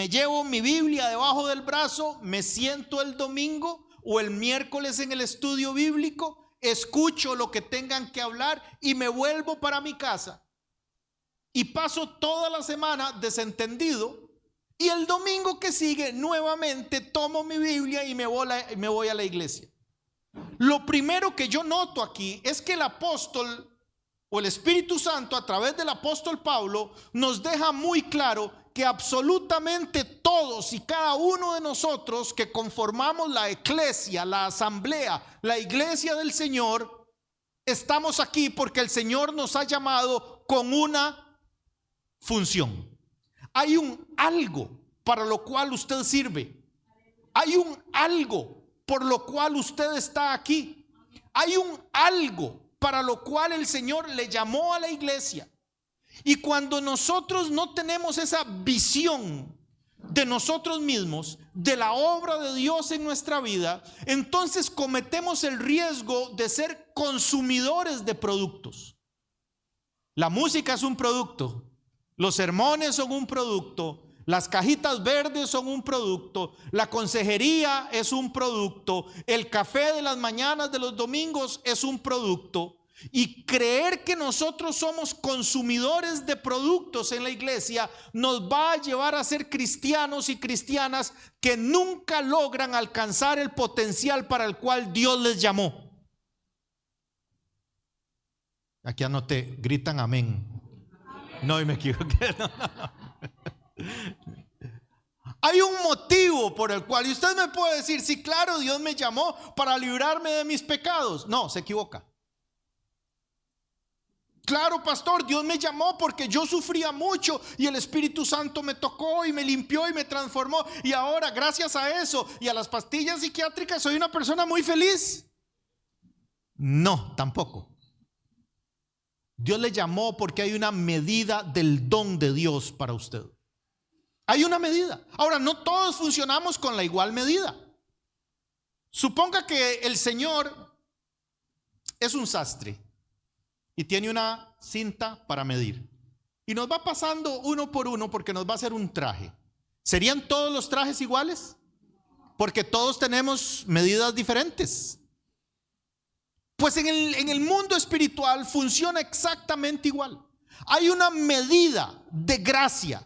me llevo mi Biblia debajo del brazo, me siento el domingo o el miércoles en el estudio bíblico, escucho lo que tengan que hablar y me vuelvo para mi casa. Y paso toda la semana desentendido. Y el domingo que sigue nuevamente tomo mi Biblia y me voy a la iglesia. Lo primero que yo noto aquí es que el apóstol o el Espíritu Santo a través del apóstol Pablo nos deja muy claro que absolutamente todos y cada uno de nosotros que conformamos la eclesia, la asamblea, la iglesia del Señor, estamos aquí porque el Señor nos ha llamado con una función. Hay un algo para lo cual usted sirve. Hay un algo por lo cual usted está aquí. Hay un algo para lo cual el Señor le llamó a la iglesia. Y cuando nosotros no tenemos esa visión de nosotros mismos, de la obra de Dios en nuestra vida, entonces cometemos el riesgo de ser consumidores de productos. La música es un producto. Los sermones son un producto, las cajitas verdes son un producto, la consejería es un producto, el café de las mañanas de los domingos es un producto. Y creer que nosotros somos consumidores de productos en la iglesia nos va a llevar a ser cristianos y cristianas que nunca logran alcanzar el potencial para el cual Dios les llamó. Aquí anoté, gritan amén. No, y me equivoqué. No. Hay un motivo por el cual, y usted me puede decir, sí, claro, Dios me llamó para librarme de mis pecados. No, se equivoca. Claro, pastor, Dios me llamó porque yo sufría mucho y el Espíritu Santo me tocó y me limpió y me transformó, y ahora gracias a eso y a las pastillas psiquiátricas soy una persona muy feliz. No, tampoco. Dios le llamó porque hay una medida del don de Dios para usted. Hay una medida. Ahora, no todos funcionamos con la igual medida. Suponga que el Señor es un sastre y tiene una cinta para medir. Y nos va pasando uno por uno porque nos va a hacer un traje. ¿Serían todos los trajes iguales? Porque todos tenemos medidas diferentes. Pues en el mundo espiritual funciona exactamente igual. Hay una medida de gracia,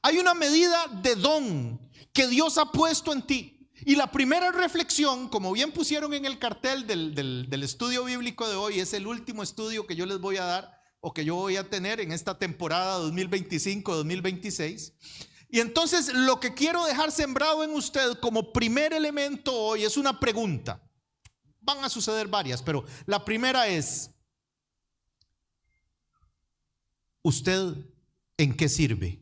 hay una medida de don que Dios ha puesto en ti. Y la primera reflexión, como bien pusieron en el cartel del estudio bíblico de hoy, es el último estudio que yo les voy a dar o que yo voy a tener en esta temporada 2025-2026. Y entonces lo que quiero dejar sembrado en usted como primer elemento hoy es una pregunta. Van a suceder varias, pero la primera es: ¿usted en qué sirve?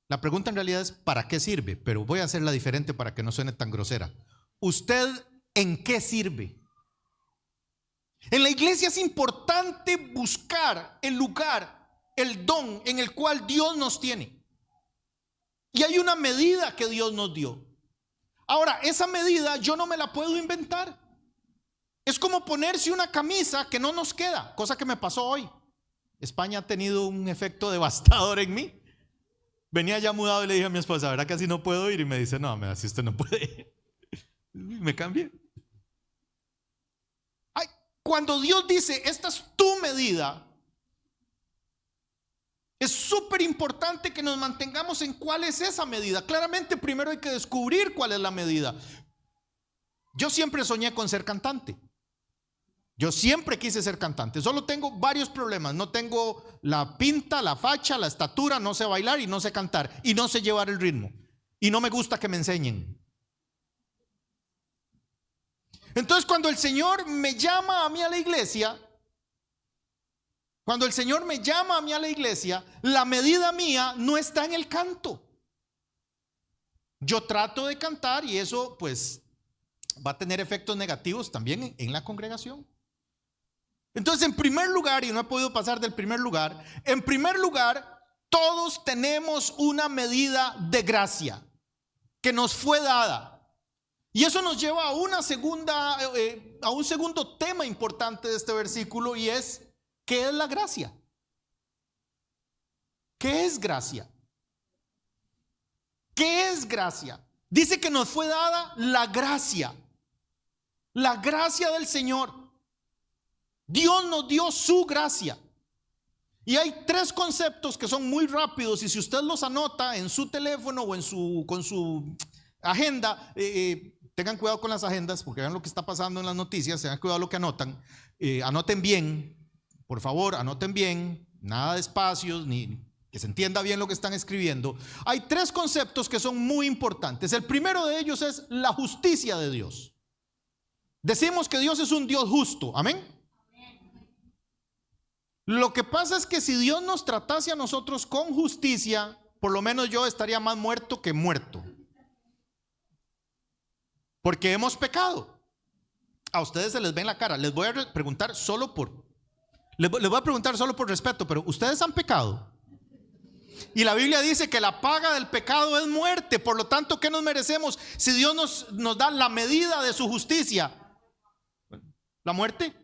La pregunta en realidad es ¿para qué sirve? Pero voy a hacerla diferente para que no suene tan grosera. ¿Usted en qué sirve? En la iglesia es importante buscar el lugar, el don en el cual Dios nos tiene. Y hay una medida que Dios nos dio. Ahora, esa medida yo no me la puedo inventar. Es como ponerse una camisa que no nos queda, cosa que me pasó hoy. España ha tenido un efecto devastador en mí. Venía ya mudado y le dije a mi esposa, ¿verdad que así no puedo ir? Y me dice, no, así usted no puede. Me cambié. Ay, cuando Dios dice, esta es tu medida, es súper importante que nos mantengamos en cuál es esa medida. Claramente primero hay que descubrir cuál es la medida. Yo siempre soñé con ser cantante. Yo siempre quise ser cantante. Solo tengo varios problemas. No tengo la pinta, la facha, la estatura. No sé bailar y no sé cantar. Y no sé llevar el ritmo. Y no me gusta que me enseñen. Entonces cuando el Señor me llama a mí a la iglesia, la medida mía no está en el canto. Yo trato de cantar y eso pues va a tener efectos negativos también en la congregación. Entonces, en primer lugar, y no he podido pasar del primer lugar, en primer lugar, todos tenemos una medida de gracia que nos fue dada. Y eso nos lleva a un segundo tema importante de este versículo, y es: ¿qué es la gracia? ¿Qué es gracia? es gracia? Dice que nos fue dada la gracia del Señor. Dios nos dio su gracia. Y hay tres conceptos que son muy rápidos, y si usted los anota en su teléfono o con su agenda, tengan cuidado con las agendas, porque vean lo que está pasando en las noticias, tengan cuidado lo que anotan. Anoten bien, por favor, anoten bien, nada de espacios, ni que se entienda bien lo que están escribiendo. Hay tres conceptos que son muy importantes. El primero de ellos es la justicia de Dios. Decimos que Dios es un Dios justo, amén. Lo que pasa es que si Dios nos tratase a nosotros con justicia, por lo menos yo estaría más muerto que muerto, porque hemos pecado. A ustedes se les ve en la cara. Les voy a preguntar solo por respeto, pero ustedes han pecado. Y la Biblia dice que la paga del pecado es muerte. Por lo tanto, ¿qué nos merecemos si Dios nos da la medida de su justicia? ¿La muerte?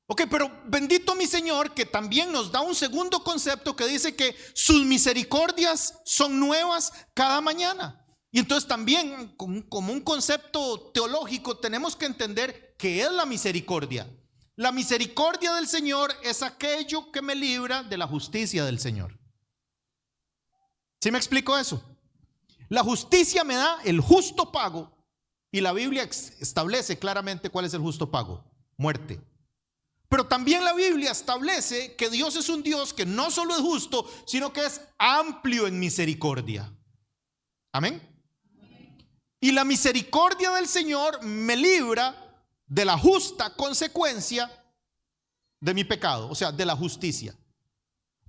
Ok, pero bendito mi Señor, que también nos da un segundo concepto que dice que sus misericordias son nuevas cada mañana. Y entonces también, como un concepto teológico, tenemos que entender qué es la misericordia. La misericordia del Señor es aquello que me libra de la justicia del Señor. ¿Sí me explico eso? La justicia me da el justo pago, y la Biblia establece claramente cuál es el justo pago: muerte. Pero también la Biblia establece que Dios es un Dios que no solo es justo, sino que es amplio en misericordia. Amén. Y la misericordia del Señor me libra de la justa consecuencia de mi pecado, o sea, de la justicia.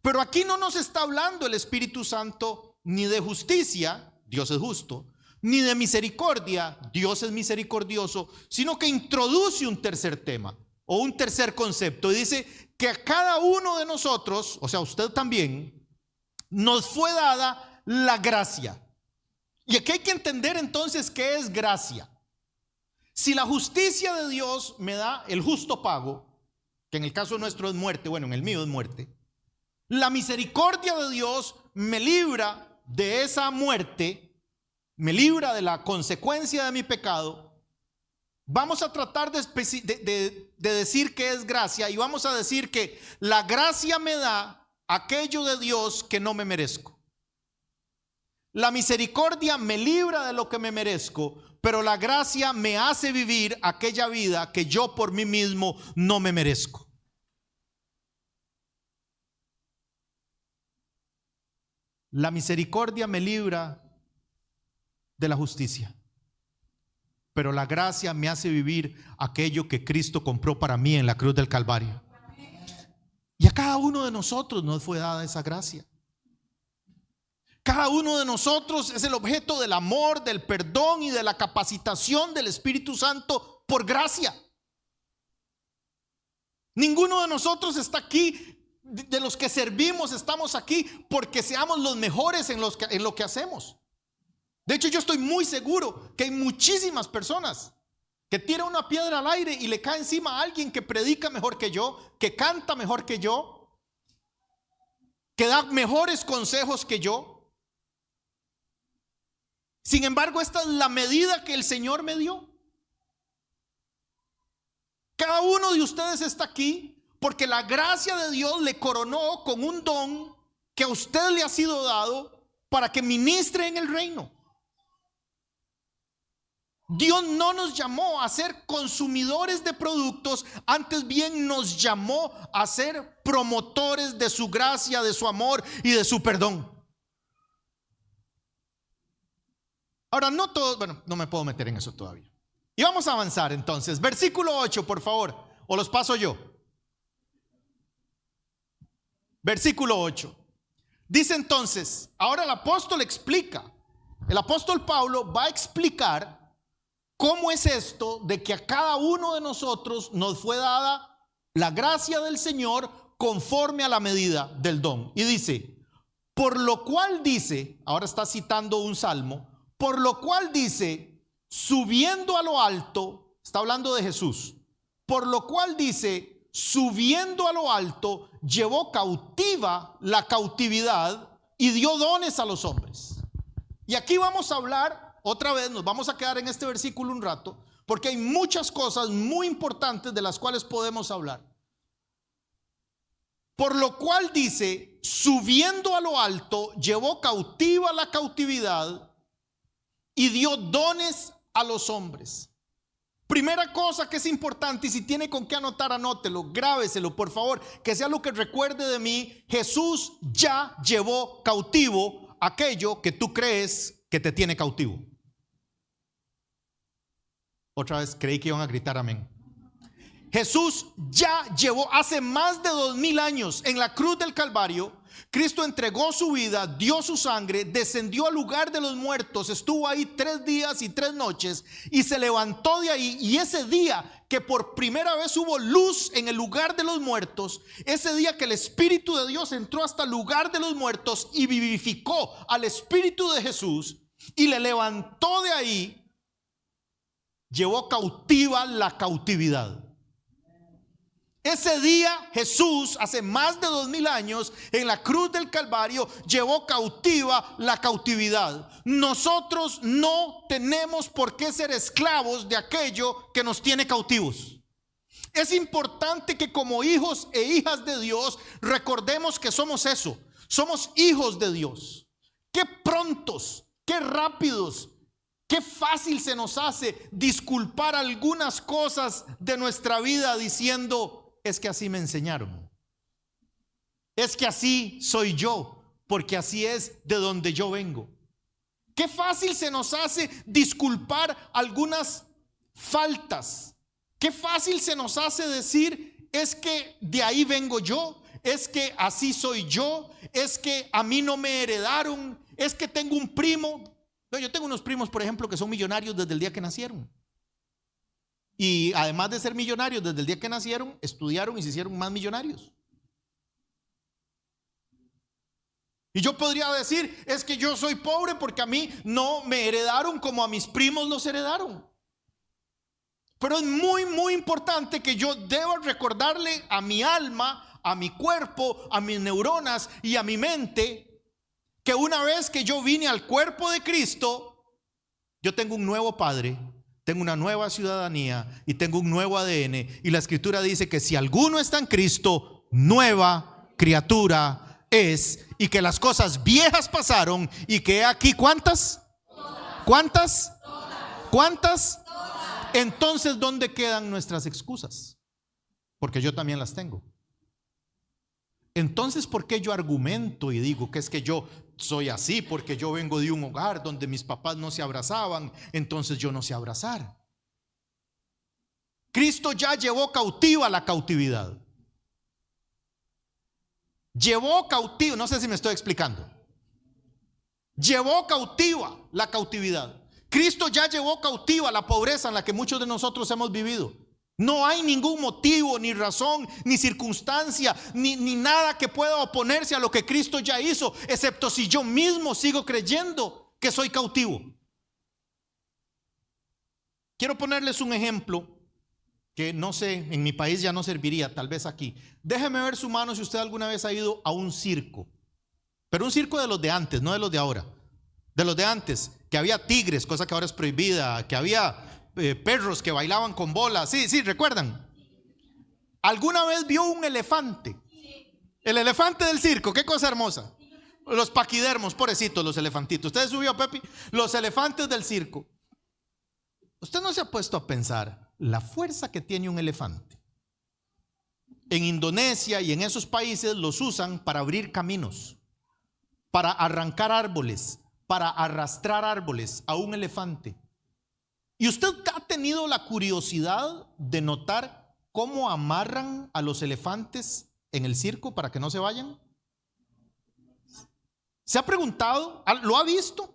Pero aquí no nos está hablando el Espíritu Santo ni de justicia, Dios es justo, ni de misericordia, Dios es misericordioso, sino que introduce un tercer tema o un tercer concepto, y dice que a cada uno de nosotros, o sea, usted también, nos fue dada la gracia. Y aquí hay que entender entonces qué es gracia. Si la justicia de Dios me da el justo pago, que en el caso nuestro es muerte, bueno, en el mío es muerte, la misericordia de Dios me libra de esa muerte, me libra de la consecuencia de mi pecado. Vamos a tratar de decir qué es gracia, y vamos a decir que la gracia me da aquello de Dios que no me merezco. La misericordia me libra de lo que me merezco, pero la gracia me hace vivir aquella vida que yo por mí mismo no me merezco. La misericordia me libra de la justicia, pero la gracia me hace vivir aquello que Cristo compró para mí en la cruz del Calvario. Y a cada uno de nosotros nos fue dada esa gracia. Cada uno de nosotros es el objeto del amor, del perdón y de la capacitación del Espíritu Santo por gracia. Ninguno de nosotros está aquí, de los que servimos, estamos aquí porque seamos los mejores en lo que hacemos. De hecho, yo estoy muy seguro que hay muchísimas personas que tiran una piedra al aire y le cae encima a alguien que predica mejor que yo, que canta mejor que yo, que da mejores consejos que yo. Sin embargo, esta es la medida que el Señor me dio. Cada uno de ustedes está aquí porque la gracia de Dios le coronó con un don que a usted le ha sido dado para que ministre en el reino. Dios no nos llamó a ser consumidores de productos, antes bien nos llamó a ser promotores de su gracia, de su amor y de su perdón. Ahora, no todo, bueno, no me puedo meter en eso todavía. Y vamos a avanzar entonces. Versículo 8, por favor, o los paso yo. Versículo 8. Dice entonces, ahora el apóstol explica, el apóstol Pablo va a explicar cómo es esto de que a cada uno de nosotros nos fue dada la gracia del Señor conforme a la medida del don. Y dice, por lo cual dice, ahora está citando un salmo, por lo cual dice, subiendo a lo alto, está hablando de Jesús, por lo cual dice, subiendo a lo alto, llevó cautiva la cautividad y dio dones a los hombres. Y aquí vamos a hablar, otra vez nos vamos a quedar en este versículo un rato, porque hay muchas cosas muy importantes de las cuales podemos hablar. Por lo cual dice, subiendo a lo alto, llevó cautiva la cautividad y dio dones a los hombres. Primera cosa que es importante, y si tiene con qué anotar, anótelo, grábeselo por favor, que sea lo que recuerde de mí. Jesús ya llevó cautivo aquello que tú crees que te tiene cautivo. Otra vez creí que iban a gritar amén. Jesús ya llevó, hace más de 2000 años, en la cruz del Calvario, Cristo entregó su vida, dio su sangre, descendió al lugar de los muertos, estuvo ahí 3 días y 3 noches y se levantó de ahí. Y ese día que por primera vez hubo luz en el lugar de los muertos, ese día que el Espíritu de Dios entró hasta el lugar de los muertos y vivificó al Espíritu de Jesús y le levantó de ahí, llevó cautiva la cautividad. Ese día Jesús, hace más de 2000 años, en la cruz del Calvario, llevó cautiva la cautividad. Nosotros no tenemos por qué ser esclavos de aquello que nos tiene cautivos. Es importante que como hijos e hijas de Dios recordemos que somos eso, somos hijos de Dios. Qué prontos, qué rápidos, qué fácil se nos hace disculpar algunas cosas de nuestra vida diciendo: es que así me enseñaron, es que así soy yo, porque así es de donde yo vengo. Qué fácil se nos hace disculpar algunas faltas. Qué fácil se nos hace decir: es que de ahí vengo yo, es que así soy yo, es que a mí no me heredaron, es que tengo un primo. Yo tengo unos primos, por ejemplo, que son millonarios desde el día que nacieron. Y además de ser millonarios desde el día que nacieron, estudiaron y se hicieron más millonarios. Y yo podría decir: es que yo soy pobre porque a mí no me heredaron como a mis primos los heredaron. Pero es muy, muy importante que yo deba recordarle a mi alma, a mi cuerpo, a mis neuronas y a mi mente, que una vez que yo vine al cuerpo de Cristo, yo tengo un nuevo Padre, tengo una nueva ciudadanía y tengo un nuevo ADN. Y la Escritura dice que si alguno está en Cristo, nueva criatura es, y que las cosas viejas pasaron y que aquí, ¿cuántas? ¿Cuántas? ¿Cuántas? Entonces, ¿dónde quedan nuestras excusas? Porque yo también las tengo. Entonces, ¿por qué yo argumento y digo que es que yo soy así? Porque yo vengo de un hogar donde mis papás no se abrazaban, entonces yo no sé abrazar. Cristo ya llevó cautiva la cautividad. Llevó cautivo, no sé si me estoy explicando. Llevó cautiva la cautividad. Cristo ya llevó cautiva la pobreza en la que muchos de nosotros hemos vivido. No hay ningún motivo, ni razón, ni circunstancia, ni nada que pueda oponerse a lo que Cristo ya hizo, excepto si yo mismo sigo creyendo que soy cautivo. Quiero ponerles un ejemplo que no sé, en mi país ya no serviría, tal vez aquí. Déjeme ver su mano si usted alguna vez ha ido a un circo, pero un circo de los de antes, no de los de ahora. De los de antes, que había tigres, cosa que ahora es prohibida, que había perros que bailaban con bolas. Sí, ¿recuerdan? ¿Alguna vez vio un elefante? El elefante del circo, qué cosa hermosa. Los paquidermos, pobrecitos los elefantitos. ¿Usted subió, Pepi? Los elefantes del circo. ¿Usted no se ha puesto a pensar la fuerza que tiene un elefante? En Indonesia y en esos países los usan para abrir caminos, para arrancar árboles, para arrastrar árboles a un elefante. ¿Y usted ha tenido la curiosidad de notar cómo amarran a los elefantes en el circo para que no se vayan? ¿Se ha preguntado? ¿Lo ha visto?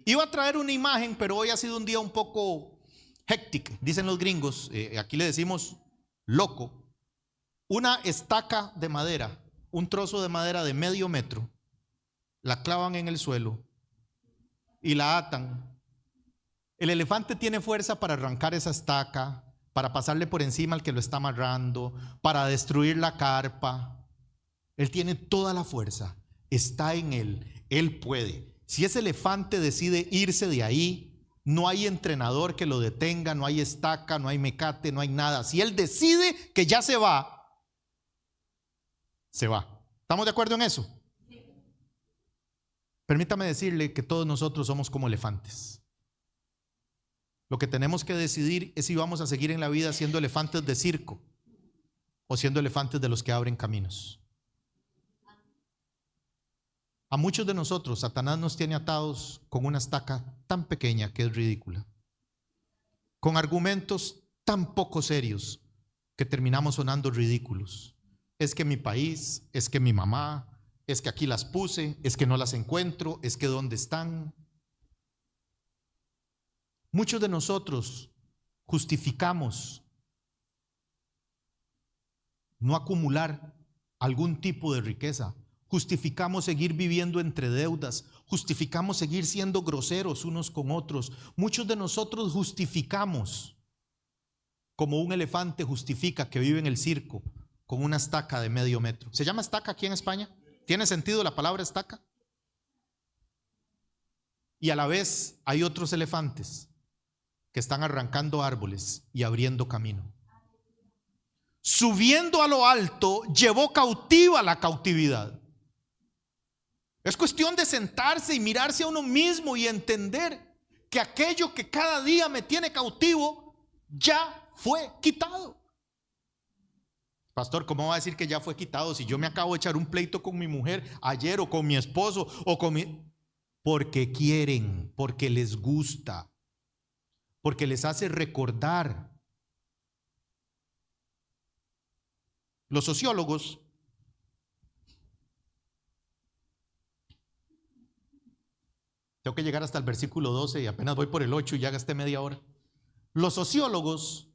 Iba a traer una imagen, pero hoy ha sido un día un poco hectic, dicen los gringos, aquí le decimos loco. Una estaca de madera, un trozo de madera de medio metro, la clavan en el suelo y la atan. El elefante tiene fuerza para arrancar esa estaca, para pasarle por encima al que lo está amarrando, para destruir la carpa. Él tiene toda la fuerza, está en él puede. Si ese elefante decide irse de ahí, no hay entrenador que lo detenga, no hay estaca, no hay mecate, no hay nada. Si él decide que ya se va, se va. ¿Estamos de acuerdo en eso? Permítame decirle que todos nosotros somos como elefantes. Lo que tenemos que decidir es si vamos a seguir en la vida siendo elefantes de circo o siendo elefantes de los que abren caminos. A muchos de nosotros, Satanás nos tiene atados con una estaca tan pequeña que es ridícula, con argumentos tan poco serios que terminamos sonando ridículos. Es que mi país, es que mi mamá, es que aquí las puse, es que no las encuentro, es que ¿dónde están? Muchos de nosotros justificamos no acumular algún tipo de riqueza. Justificamos seguir viviendo entre deudas, justificamos seguir siendo groseros unos con otros. Muchos de nosotros justificamos, como un elefante justifica que vive en el circo con una estaca de medio metro. ¿Se llama estaca aquí en España? ¿Tiene sentido la palabra estaca? Y a la vez hay otros elefantes que están arrancando árboles y abriendo camino. Subiendo a lo alto, llevó cautiva la cautividad. Es cuestión de sentarse y mirarse a uno mismo y entender que aquello que cada día me tiene cautivo ya fue quitado. Pastor, ¿cómo va a decir que ya fue quitado si yo me acabo de echar un pleito con mi mujer ayer o con mi esposo o con mi... Porque quieren, porque les gusta, porque les hace recordar. Los sociólogos tengo que llegar hasta el versículo 12 y apenas voy por el 8 y ya gasté media hora. Los sociólogos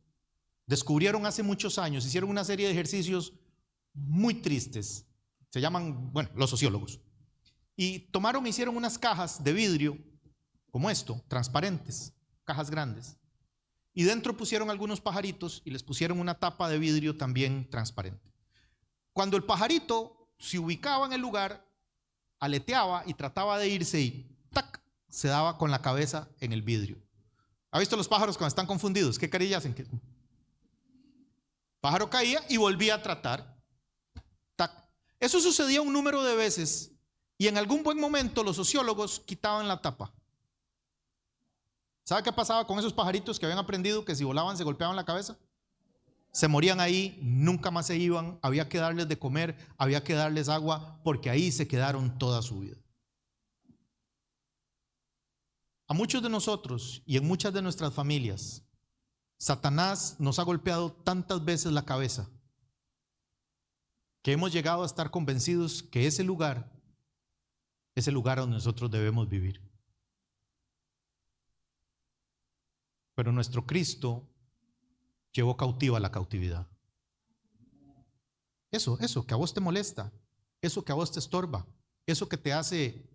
descubrieron hace muchos años, hicieron una serie de ejercicios muy tristes. Se llaman, bueno, los sociólogos. Y tomaron, hicieron unas cajas de vidrio como esto, transparentes, cajas grandes. Y dentro pusieron algunos pajaritos y les pusieron una tapa de vidrio también transparente. Cuando el pajarito se ubicaba en el lugar, aleteaba y trataba de irse y ¡tac!, se daba con la cabeza en el vidrio. ¿Ha visto los pájaros cuando están confundidos? ¿Qué carilla hacen? El pájaro caía y volvía a tratar. ¡Tac! Eso sucedía un número de veces y en algún buen momento los sociólogos quitaban la tapa. ¿Sabe qué pasaba con esos pajaritos que habían aprendido que si volaban se golpeaban la cabeza? Se morían ahí, nunca más se iban, había que darles de comer, había que darles agua, porque ahí se quedaron toda su vida. A muchos de nosotros y en muchas de nuestras familias, Satanás nos ha golpeado tantas veces la cabeza que hemos llegado a estar convencidos que ese lugar es el lugar donde nosotros debemos vivir. Pero nuestro Cristo llevó cautiva la cautividad. Eso que a vos te molesta, eso que a vos te estorba, eso que te hace,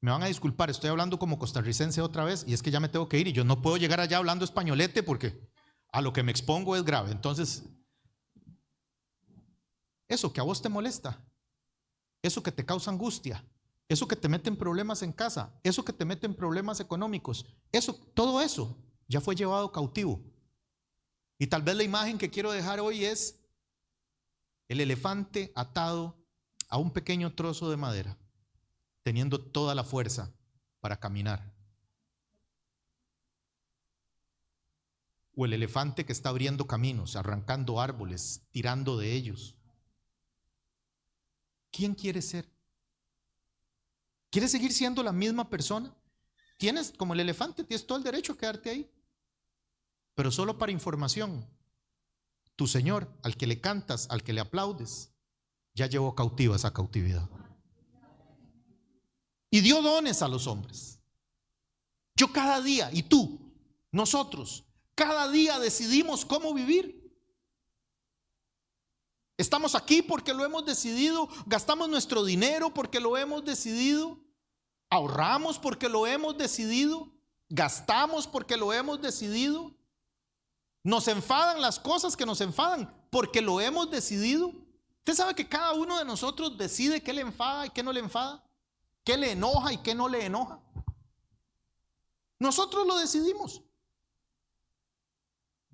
me van a disculpar, estoy hablando como costarricense otra vez y es que ya me tengo que ir y yo no puedo llegar allá hablando españolete porque a lo que me expongo es grave. Entonces, eso que a vos te molesta, eso que te causa angustia, eso que te mete en problemas en casa, eso que te mete en problemas económicos, eso, todo eso ya fue llevado cautivo. Y tal vez la imagen que quiero dejar hoy es el elefante atado a un pequeño trozo de madera, teniendo toda la fuerza para caminar. O el elefante que está abriendo caminos, arrancando árboles, tirando de ellos. ¿Quién quiere ser? ¿Quieres seguir siendo la misma persona? Tienes, como el elefante, tienes todo el derecho a quedarte ahí. Pero solo para información, tu Señor, al que le cantas, al que le aplaudes, ya llevó cautiva esa cautividad. Y dio dones a los hombres. Yo cada día, y tú, nosotros, cada día decidimos cómo vivir. Estamos aquí porque lo hemos decidido, gastamos nuestro dinero porque lo hemos decidido, ahorramos porque lo hemos decidido, gastamos porque lo hemos decidido. Nos enfadan las cosas que nos enfadan porque lo hemos decidido. Usted sabe que cada uno de nosotros decide qué le enfada y qué no le enfada. qué le enoja y qué no le enoja. Nosotros lo decidimos.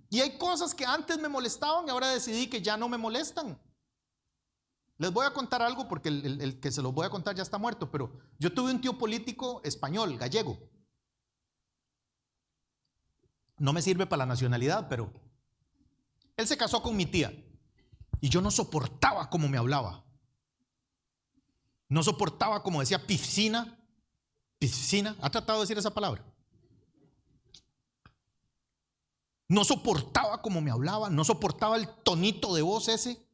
Y hay cosas que antes me molestaban y ahora decidí que ya no me molestan. Les voy a contar algo porque el que se los voy a contar ya está muerto, pero yo tuve un tío político español, gallego. No me sirve para la nacionalidad, pero él se casó con mi tía y yo no soportaba cómo me hablaba. No soportaba como decía piscina. Piscina, ¿ha tratado de decir esa palabra? No soportaba cómo me hablaba, no soportaba el tonito de voz ese.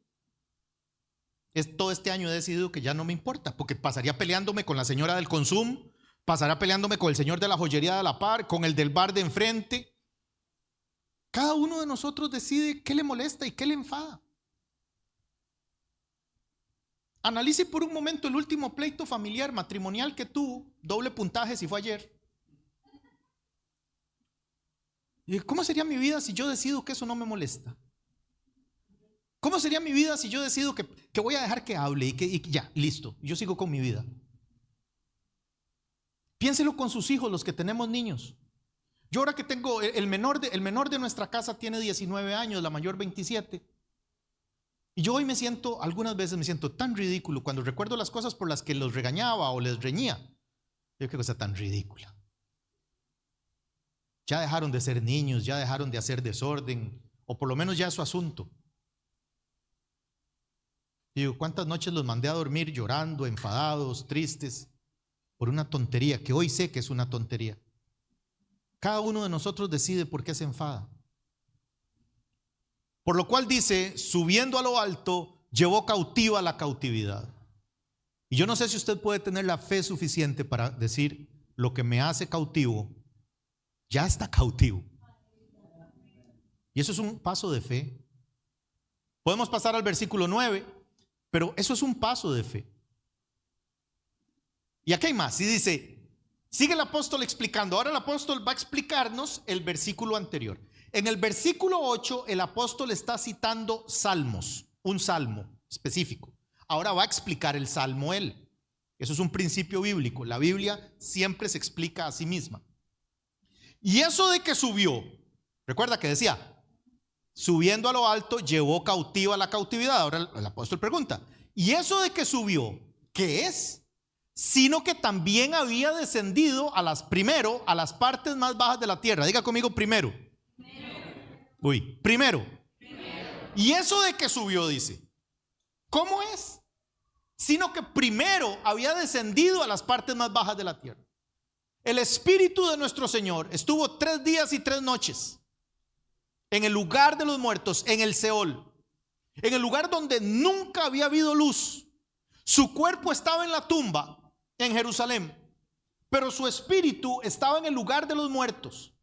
Todo este año he decidido que ya no me importa, porque pasaría peleándome con la señora del consumo, pasaría peleándome con el señor de la joyería de la par, con el del bar de enfrente. Cada uno de nosotros decide qué le molesta y qué le enfada. Analice por un momento el último pleito familiar matrimonial que tuvo, doble puntaje si fue ayer. ¿Y cómo sería mi vida si yo decido que eso no me molesta? ¿Cómo sería mi vida si yo decido que voy a dejar que hable y ya, listo, yo sigo con mi vida? Piénselo con sus hijos, los que tenemos niños. Yo ahora que tengo, el menor de nuestra casa tiene 19 años, la mayor 27. Y yo hoy algunas veces me siento tan ridículo cuando recuerdo las cosas por las que los regañaba o les reñía. Yo qué cosa tan ridícula. Ya dejaron de ser niños, ya dejaron de hacer desorden, o por lo menos ya es su asunto. Digo, ¿cuántas noches los mandé a dormir llorando, enfadados, tristes, por una tontería que hoy sé que es una tontería? Cada uno de nosotros decide por qué se enfada. Por lo cual dice, subiendo a lo alto, llevó cautiva la cautividad. Y yo no sé si usted puede tener la fe suficiente para decir, lo que me hace cautivo, ya está cautivo. Y eso es un paso de fe. Podemos pasar al versículo 9, pero eso es un paso de fe. Y aquí hay más, y dice, sigue el apóstol explicando. Ahora el apóstol va a explicarnos el versículo anterior. En el versículo 8 el apóstol está citando salmos, un salmo específico. Ahora va a explicar el salmo él. Eso es un principio bíblico. La Biblia siempre se explica a sí misma. Y eso de que subió, recuerda que decía, subiendo a lo alto llevó cautiva la cautividad. Ahora el apóstol pregunta, ¿y eso de que subió, qué es? Sino que también había descendido a las partes más bajas de la tierra. Diga conmigo primero. Primero. Y eso de que subió, dice, ¿cómo es? Sino que primero había descendido a las partes más bajas de la tierra. El Espíritu de nuestro Señor estuvo 3 días y 3 noches en el lugar de los muertos, en el Seol, en el lugar donde nunca había habido luz. Su cuerpo estaba en la tumba en Jerusalén, pero su espíritu estaba en el lugar de los muertos.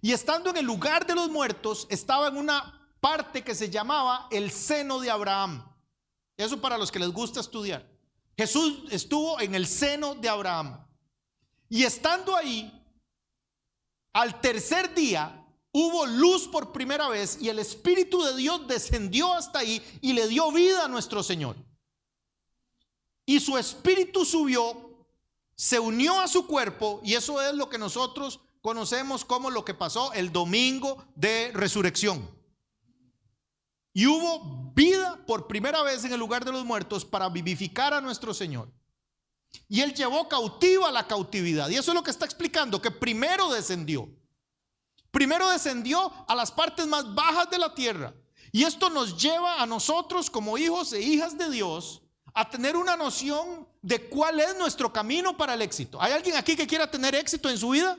Y estando en el lugar de los muertos, estaba en una parte que se llamaba el seno de Abraham. Eso para los que les gusta estudiar. Jesús estuvo en el seno de Abraham. Y estando ahí, al tercer día, hubo luz por primera vez y el Espíritu de Dios descendió hasta ahí y le dio vida a nuestro Señor. Y su espíritu subió, se unió a su cuerpo, y eso es lo que nosotros conocemos como lo que pasó el domingo de resurrección. Y hubo vida por primera vez en el lugar de los muertos para vivificar a nuestro Señor. Y Él llevó cautiva la cautividad. Y eso es lo que está explicando, que primero descendió a las partes más bajas de la tierra. Y esto nos lleva a nosotros como hijos e hijas de Dios a tener una noción de cuál es nuestro camino para el éxito. ¿Hay alguien aquí que quiera tener éxito en su vida?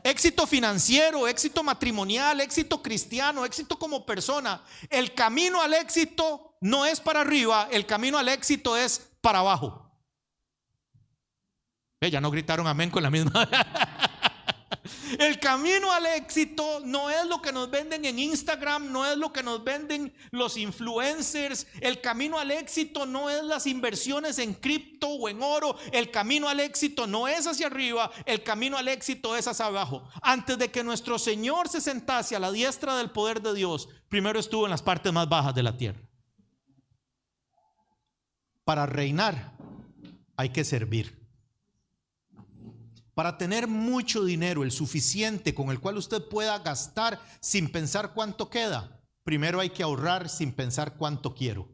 Éxito financiero, éxito matrimonial, éxito cristiano, éxito como persona. El camino al éxito no es para arriba, el camino al éxito es para abajo. Ya no gritaron amén con la misma. El camino al éxito no es lo que nos venden en Instagram, no es lo que nos venden los influencers. El camino al éxito no es las inversiones en cripto o en oro. El camino al éxito no es hacia arriba, el camino al éxito es hacia abajo. Antes de que nuestro Señor se sentase a la diestra del poder de Dios, primero estuvo en las partes más bajas de la tierra. Para reinar hay que servir. Para tener mucho dinero, el suficiente con el cual usted pueda gastar sin pensar cuánto queda, primero hay que ahorrar sin pensar cuánto quiero.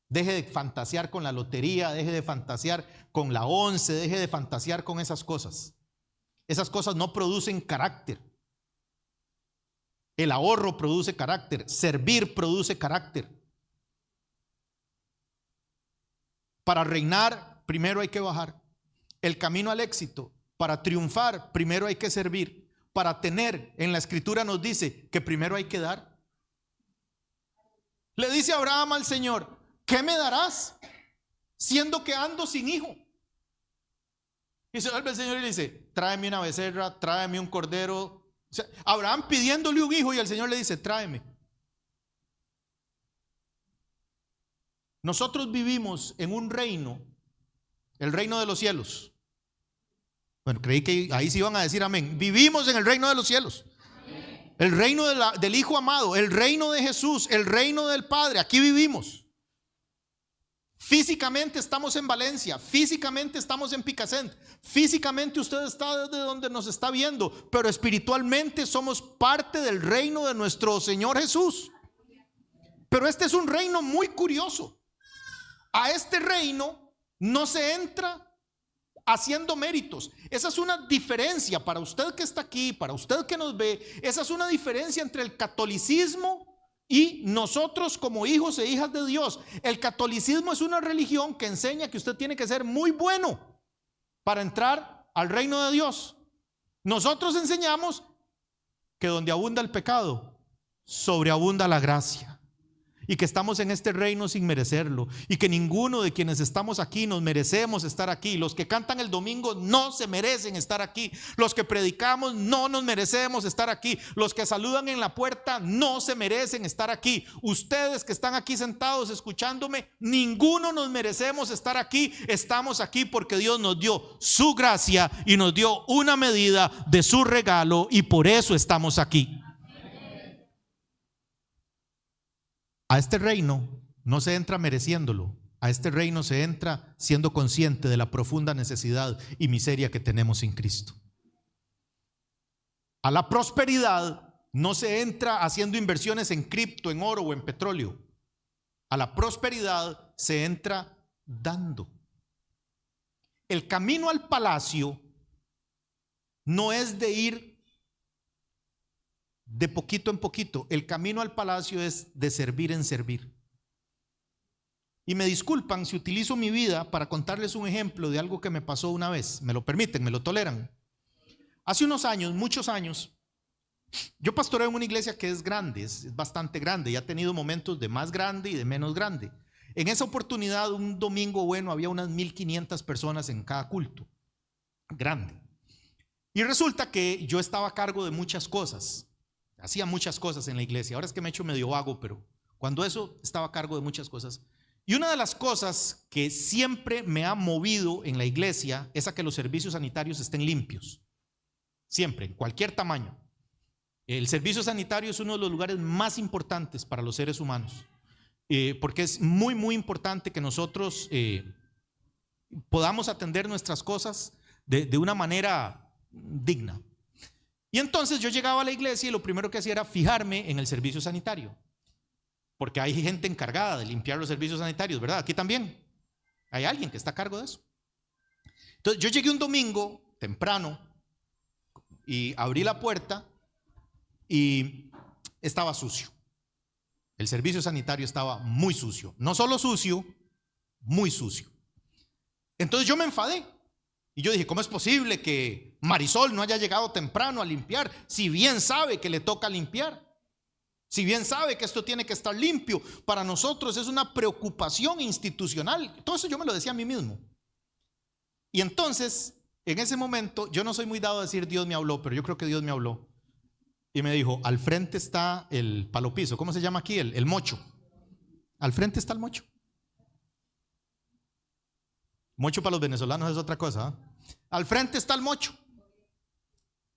Deje de fantasear con la lotería, deje de fantasear con la once, deje de fantasear con esas cosas. Esas cosas no producen carácter. El ahorro produce carácter, servir produce carácter. Para reinar, primero hay que bajar. El camino al éxito, para triunfar, primero hay que servir. Para tener, en la escritura nos dice que primero hay que dar. Le dice Abraham al Señor: ¿qué me darás siendo que ando sin hijo? Y se vuelve el Señor y le dice: tráeme una becerra, tráeme un cordero. O sea, Abraham pidiéndole un hijo y el Señor le dice: tráeme. Nosotros vivimos en un reino, el reino de los cielos. Bueno, creí que ahí sí iban a decir amén. Vivimos en el reino de los cielos. El reino del Hijo amado, el reino de Jesús, el reino del Padre. Aquí vivimos. Físicamente estamos en Valencia, físicamente estamos en Picassent, físicamente usted está desde donde nos está viendo, pero espiritualmente somos parte del reino de nuestro Señor Jesús. Pero este es un reino muy curioso. A este reino no se entra haciendo méritos. Esa es una diferencia para usted que está aquí, para usted que nos ve. Esa es una diferencia entre el catolicismo y nosotros como hijos e hijas de Dios. El catolicismo es una religión que enseña que usted tiene que ser muy bueno para entrar al reino de Dios. Nosotros enseñamos que donde abunda el pecado, sobreabunda la gracia. Y que estamos en este reino sin merecerlo. Y que ninguno de quienes estamos aquí nos merecemos estar aquí. Los que cantan el domingo no se merecen estar aquí. Los que predicamos no nos merecemos estar aquí. Los que saludan en la puerta no se merecen estar aquí. Ustedes que están aquí sentados escuchándome, ninguno nos merecemos estar aquí. Estamos aquí porque Dios nos dio su gracia y nos dio una medida de su regalo, y por eso estamos aquí. A este reino no se entra mereciéndolo. A este reino se entra siendo consciente de la profunda necesidad y miseria que tenemos sin Cristo. A la prosperidad no se entra haciendo inversiones en cripto, en oro o en petróleo. A la prosperidad se entra dando. El camino al palacio no es de ir de poquito en poquito. El camino al palacio es de servir en servir. Y me disculpan si utilizo mi vida para contarles un ejemplo de algo que me pasó una vez. ¿Me lo permiten? ¿Me lo toleran? Hace unos años, muchos años, yo pastoreo en una iglesia que es grande, es bastante grande, y ha tenido momentos de más grande y de menos grande. En esa oportunidad, un domingo bueno, había unas 1500 personas en cada culto. Grande. Y resulta que yo estaba a cargo de muchas cosas. Hacía muchas cosas en la iglesia. Ahora es que me he hecho medio vago, pero cuando eso estaba a cargo de muchas cosas. Y una de las cosas que siempre me ha movido en la iglesia es a que los servicios sanitarios estén limpios. Siempre, en cualquier tamaño. El servicio sanitario es uno de los lugares más importantes para los seres humanos, porque es muy, muy importante que nosotros podamos atender nuestras cosas de una manera digna. Y entonces yo llegaba a la iglesia y lo primero que hacía era fijarme en el servicio sanitario, porque hay gente encargada de limpiar los servicios sanitarios, ¿verdad? Aquí también hay alguien que está a cargo de eso. Entonces yo llegué un domingo temprano y abrí la puerta y estaba sucio. El servicio sanitario estaba muy sucio. No solo sucio, muy sucio. Entonces yo me enfadé y yo dije: ¿cómo es posible que Marisol no haya llegado temprano a limpiar? Si bien sabe que le toca limpiar, si bien sabe que esto tiene que estar limpio. Para nosotros es una preocupación institucional. Todo eso yo me lo decía a mí mismo. Y entonces, en ese momento, yo no soy muy dado a decir Dios me habló, pero yo creo que Dios me habló. Y me dijo: al frente está el palo piso. ¿Cómo se llama aquí? El mocho. Al frente está el mocho. Mocho para los venezolanos es otra cosa, ¿eh? Al frente está el mocho.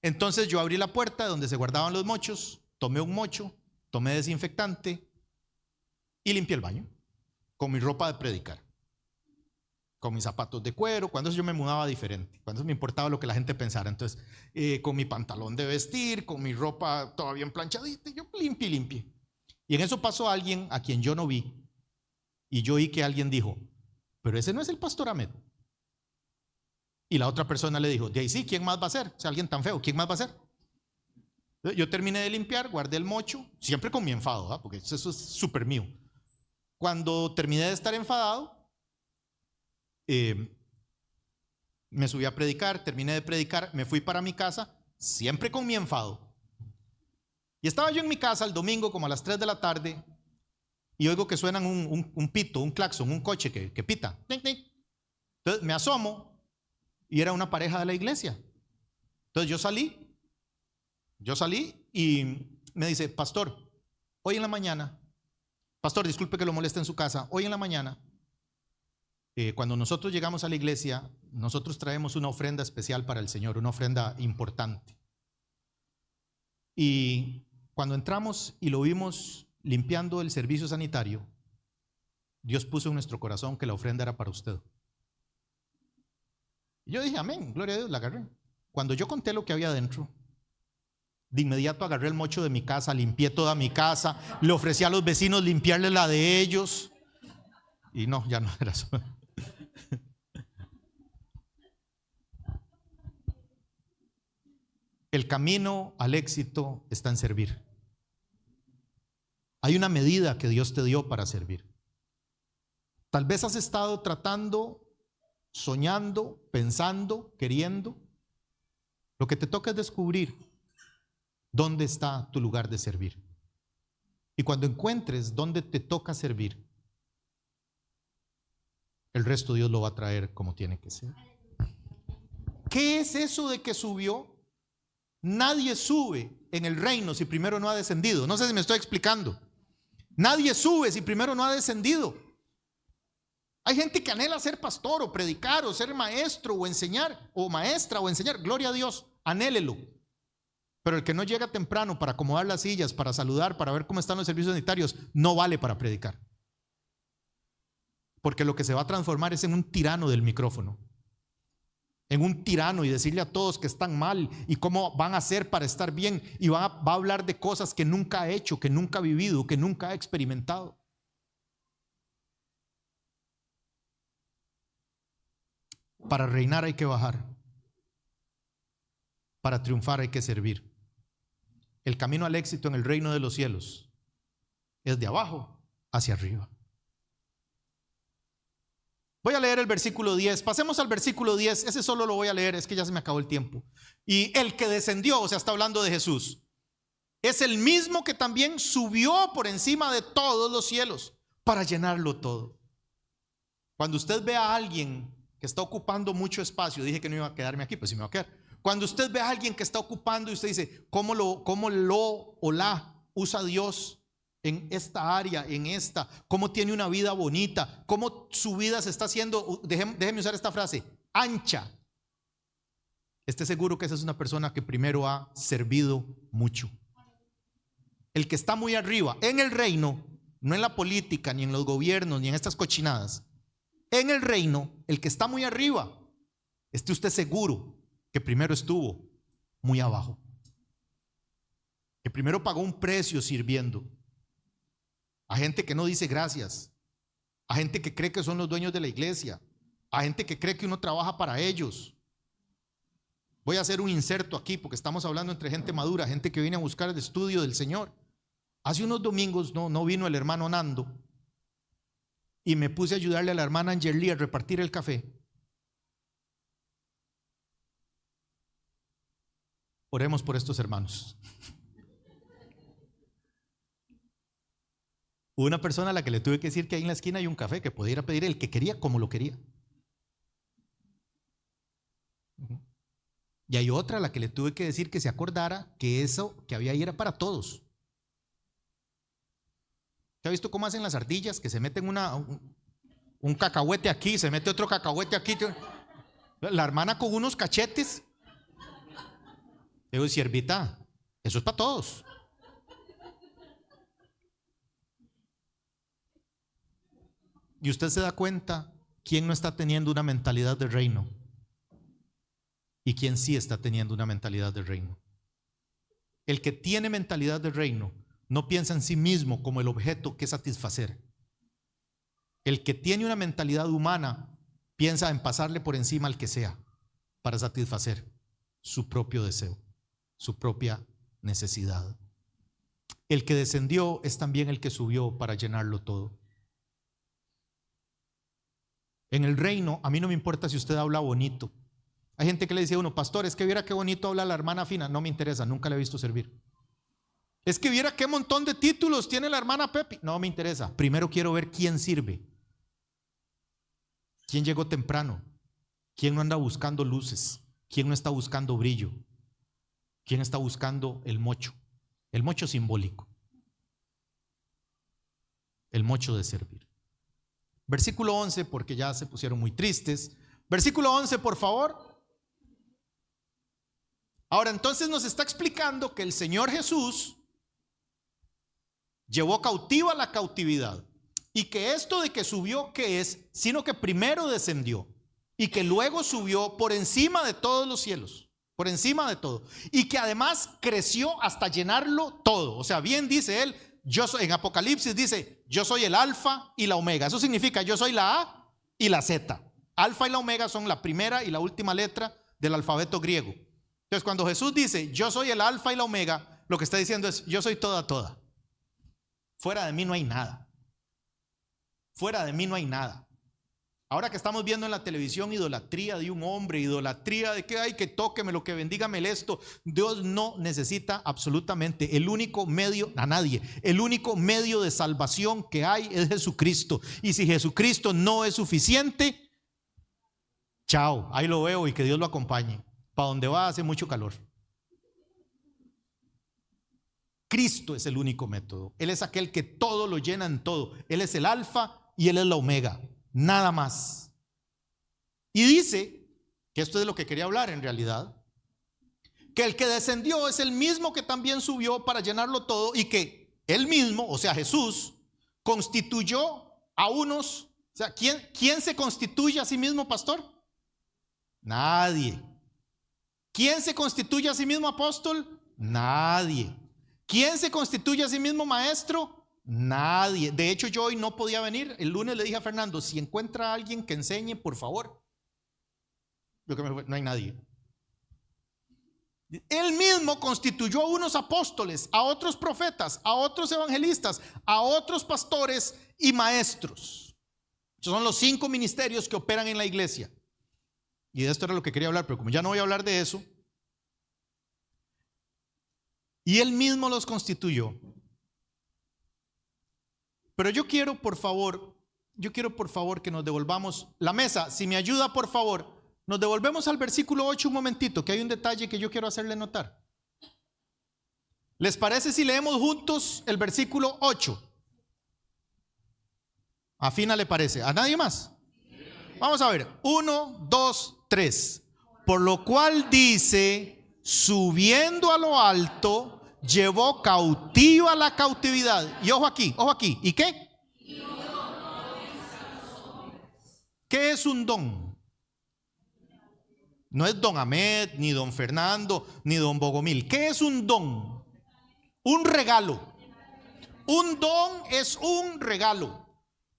Entonces yo abrí la puerta donde se guardaban los mochos, tomé un mocho, tomé desinfectante y limpié el baño con mi ropa de predicar. con mis zapatos de cuero. Cuando eso yo me mudaba diferente, cuando eso me importaba lo que la gente pensara. Entonces, con mi pantalón de vestir, con mi ropa todavía bien planchadita, yo limpie. Y en eso pasó alguien a quien yo no vi, y yo oí que alguien dijo: pero ese no es el pastor Ahmed. Y la otra persona le dijo: de ahí sí, ¿quién más va a ser? O sea, alguien tan feo, ¿quién más va a ser? Yo terminé de limpiar, guardé el mocho, siempre con mi enfado, ¿eh? Porque eso es súper mío. Cuando terminé de estar enfadado, me subí a predicar, terminé de predicar, me fui para mi casa, siempre con mi enfado. Y estaba yo en mi casa el domingo como a las 3 de la tarde y oigo que suenan un pito, un claxon, un coche que pita. Entonces me asomo y era una pareja de la iglesia. Entonces yo salí y me dice: pastor, hoy en la mañana, pastor, disculpe que lo moleste en su casa, hoy en la mañana, cuando nosotros llegamos a la iglesia, nosotros traemos una ofrenda especial para el Señor, una ofrenda importante. Y cuando entramos y lo vimos limpiando el servicio sanitario, Dios puso en nuestro corazón que la ofrenda era para usted. Y yo dije: amén, gloria a Dios, la agarré. Cuando yo conté lo que había dentro, de inmediato agarré el mocho de mi casa, limpié toda mi casa, le ofrecí a los vecinos limpiarle la de ellos. Y no, ya no era eso. El camino al éxito está en servir. Hay una medida que Dios te dio para servir. Tal vez has estado tratando, soñando, pensando, queriendo. Lo que te toca es descubrir dónde está tu lugar de servir. Y cuando encuentres dónde te toca servir, el resto Dios lo va a traer como tiene que ser. ¿Qué es eso de que subió? Nadie sube en el reino si primero no ha descendido. No sé si me estoy explicando. Nadie sube si primero no ha descendido. Hay gente que anhela ser pastor o predicar o ser maestro o enseñar, o maestra o enseñar. Gloria a Dios, anhélelo. Pero el que no llega temprano para acomodar las sillas, para saludar, para ver cómo están los servicios sanitarios, no vale para predicar. Porque lo que se va a transformar es en un tirano del micrófono. En un tirano, y decirle a todos que están mal y cómo van a hacer para estar bien, y va a hablar de cosas que nunca ha hecho, que nunca ha vivido, que nunca ha experimentado. Para reinar hay que bajar. Para triunfar hay que servir. El camino al éxito en el reino de los cielos es de abajo hacia arriba. Voy a leer el versículo 10. Pasemos al versículo 10. Ese solo lo voy a leer, es que ya se me acabó el tiempo. Y el que descendió, o sea, está hablando de Jesús, es el mismo que también subió por encima de todos los cielos para llenarlo todo. Cuando usted ve a alguien que está ocupando mucho espacio, dije que no iba a quedarme aquí, pues sí me va a quedar. Cuando usted ve a alguien que está ocupando y usted dice: ¿cómo lo o la usa Dios en esta área, en esta? ¿Cómo tiene una vida bonita? ¿Cómo su vida se está haciendo, déjeme usar esta frase, ancha? Esté seguro que esa es una persona que primero ha servido mucho. El que está muy arriba en el reino, no en la política, ni en los gobiernos, ni en estas cochinadas. En el reino, el que está muy arriba, esté usted seguro que primero estuvo muy abajo, que primero pagó un precio sirviendo. A gente que no dice gracias, a gente que cree que son los dueños de la iglesia, a gente que cree que uno trabaja para ellos. Voy a hacer un inserto aquí porque estamos hablando entre gente madura, gente que viene a buscar el estudio del Señor. Hace unos domingos no vino el hermano Nando y me puse a ayudarle a la hermana Angeli a repartir el café. Oremos por estos hermanos. Hubo una persona a la que le tuve que decir que ahí en la esquina hay un café que podía ir a pedir el que quería como lo quería. Y hay otra a la que le tuve que decir que se acordara que eso que había ahí era para todos. ¿Se ha visto cómo hacen las ardillas? Que se meten un cacahuete aquí, se mete otro cacahuete aquí. La hermana con unos cachetes. Digo: siervita, eso es para todos. Y usted se da cuenta quién no está teniendo una mentalidad de reino y quién sí está teniendo una mentalidad de reino. El que tiene mentalidad de reino no piensa en sí mismo como el objeto que satisfacer. El que tiene una mentalidad humana piensa en pasarle por encima al que sea para satisfacer su propio deseo, su propia necesidad. El que descendió es también el que subió para llenarlo todo. En el reino, a mí no me importa si usted habla bonito. Hay gente que le dice a uno, pastor, es que viera qué bonito habla la hermana Fina. No me interesa, nunca la he visto servir. Es que viera qué montón de títulos tiene la hermana Pepi. No me interesa. Primero quiero ver quién sirve, quién llegó temprano, quién no anda buscando luces, quién no está buscando brillo, quién está buscando el mocho simbólico, el mocho de servir. Versículo 11, porque ya se pusieron muy tristes. Versículo 11, por favor. Ahora entonces nos está explicando que el Señor Jesús llevó cautiva la cautividad, y que esto de que subió, ¿qué es? Sino que primero descendió y que luego subió por encima de todos los cielos, por encima de todo, y que además creció hasta llenarlo todo. O sea, bien dice él, yo soy, en Apocalipsis dice, yo soy el alfa y la omega. Eso significa yo soy la A y la Z. Alfa y la omega son la primera y la última letra del alfabeto griego. Entonces cuando Jesús dice yo soy el alfa y la omega, lo que está diciendo es yo soy toda. Fuera de mí no hay nada. Fuera de mí no hay nada. Ahora que estamos viendo en la televisión idolatría de un hombre, idolatría de que hay que tóqueme, lo que bendígame esto, Dios no necesita absolutamente el único medio, a nadie, el único medio de salvación que hay es Jesucristo. Y si Jesucristo no es suficiente, chao, ahí lo veo y que Dios lo acompañe. Para donde va hace mucho calor. Cristo es el único método. Él es aquel que todo lo llena en todo. Él es el alfa y él es la omega. Nada más. Y dice, que esto es de lo que quería hablar en realidad, que el que descendió es el mismo que también subió para llenarlo todo, y que él mismo, o sea Jesús, constituyó a unos. O sea, ¿quién se constituye a sí mismo pastor? Nadie. ¿Quién se constituye a sí mismo apóstol? Nadie. ¿Quién se constituye a sí mismo maestro? Nadie. De hecho, yo hoy no podía venir. El lunes le dije a Fernando, si encuentra a alguien que enseñe, por favor. No hay nadie. Él mismo constituyó a unos apóstoles, a otros profetas, a otros evangelistas, a otros pastores y maestros. Esos son los 5 ministerios que operan en la iglesia. Y de esto era lo que quería hablar, pero como ya no voy a hablar de eso. Y él mismo los constituyó. Pero yo quiero por favor que nos devolvamos la mesa. Si me ayuda, por favor, nos devolvemos al versículo 8 un momentito, que hay un detalle que yo quiero hacerle notar. ¿Les parece si leemos juntos el versículo 8? ¿A Fina le parece? ¿A nadie más? Vamos a ver, 1, 2, 3. Por lo cual dice, subiendo a lo alto, llevó cautiva la cautividad. Y ojo aquí. ¿Y qué? ¿Qué es un don? No es don Ahmed, ni don Fernando, ni don Bogomil. ¿Qué es un don? Un regalo. Un don es un regalo.